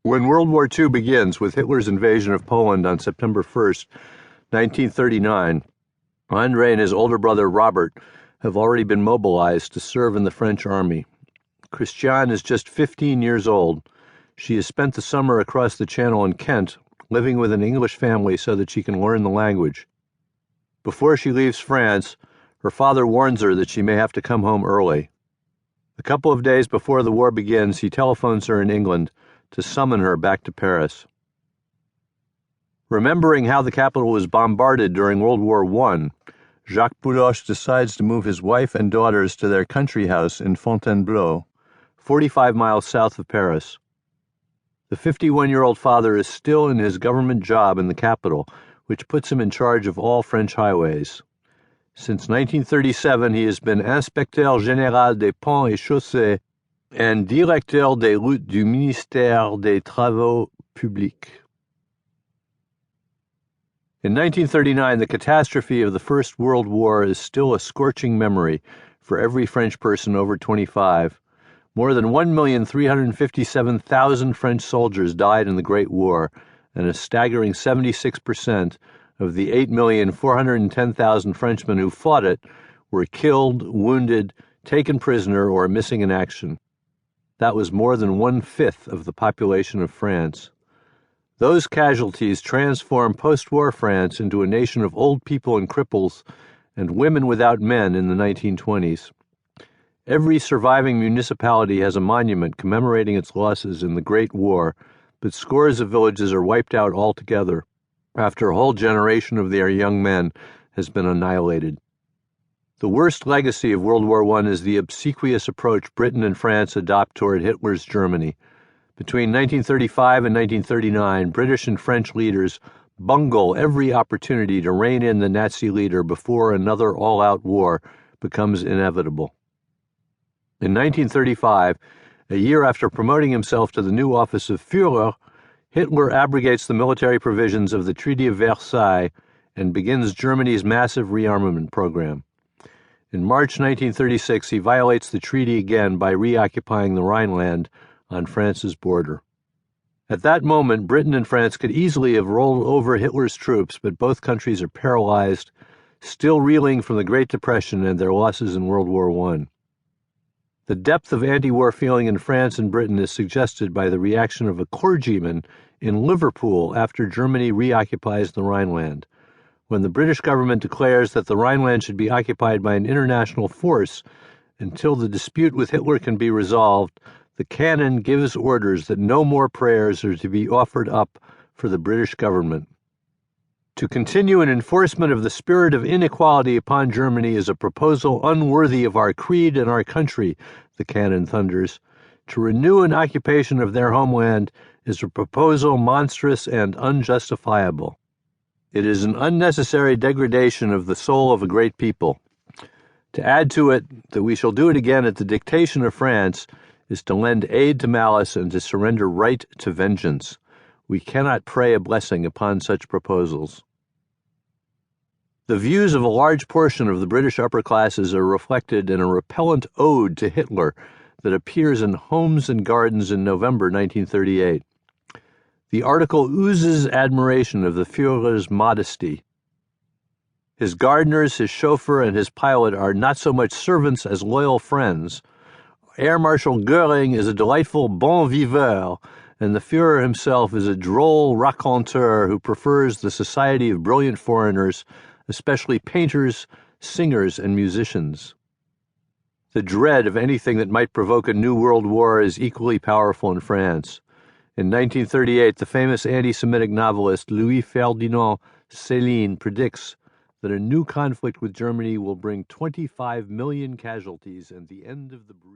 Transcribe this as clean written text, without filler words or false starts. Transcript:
When World War II begins with Hitler's invasion of Poland on September 1st, 1939, André and his older brother Robert have already been mobilized to serve in the French army. Christiane is just 15 years old. She has spent the summer across the Channel in Kent, living with an English family so that she can learn the language. Before she leaves France, her father warns her that she may have to come home early. A couple of days before the war begins, he telephones her in England to summon her back to Paris. Remembering how the capital was bombarded during World War I, Jacques Boulloche decides to move his wife and daughters to their country house in Fontainebleau, 45 miles south of Paris. The 51-year-old father is still in his government job in the capital, which puts him in charge of all French highways. Since 1937, he has been Inspecteur Général des Ponts et Chaussées and Directeur des Routes du Ministère des Travaux Publics. In 1939, the catastrophe of the First World War is still a scorching memory for every French person over 25. More than 1,357,000 French soldiers died in the Great War, and a staggering 76% of the 8,410,000 Frenchmen who fought it were killed, wounded, taken prisoner, or missing in action. That was more than 1/5 of the population of France. Those casualties transformed post-war France into a nation of old people and cripples and women without men in the 1920s. Every surviving municipality has a monument commemorating its losses in the Great War, but scores of villages are wiped out altogether after a whole generation of their young men has been annihilated. The worst legacy of World War I is the obsequious approach Britain and France adopt toward Hitler's Germany. Between 1935 and 1939, British and French leaders bungle every opportunity to rein in the Nazi leader before another all-out war becomes inevitable. In 1935, a year after promoting himself to the new office of Führer, Hitler abrogates the military provisions of the Treaty of Versailles and begins Germany's massive rearmament program. In March 1936, he violates the treaty again by reoccupying the Rhineland on France's border. At that moment, Britain and France could easily have rolled over Hitler's troops, but both countries are paralyzed, still reeling from the Great Depression and their losses in World War I. The depth of anti-war feeling in France and Britain is suggested by the reaction of a clergyman in Liverpool after Germany reoccupies the Rhineland. When the British government declares that the Rhineland should be occupied by an international force until the dispute with Hitler can be resolved, the canon gives orders that no more prayers are to be offered up for the British government. To continue an enforcement of the spirit of inequality upon Germany is a proposal unworthy of our creed and our country, the canon thunders. To renew an occupation of their homeland is a proposal monstrous and unjustifiable. It is an unnecessary degradation of the soul of a great people. To add to it, that we shall do it again at the dictation of France is to lend aid to malice and to surrender right to vengeance. We cannot pray a blessing upon such proposals. The views of a large portion of the British upper classes are reflected in a repellent ode to Hitler that appears in Homes and Gardens in November 1938. The article oozes admiration of the Führer's modesty. His gardeners, his chauffeur, and his pilot are not so much servants as loyal friends. Air Marshal Göring is a delightful bon viveur, and the Führer himself is a droll raconteur who prefers the society of brilliant foreigners, especially painters, singers, and musicians. The dread of anything that might provoke a new world war is equally powerful in France. In 1938, the famous anti-Semitic novelist Louis-Ferdinand Céline predicts that a new conflict with Germany will bring 25 million casualties and the end of the breed.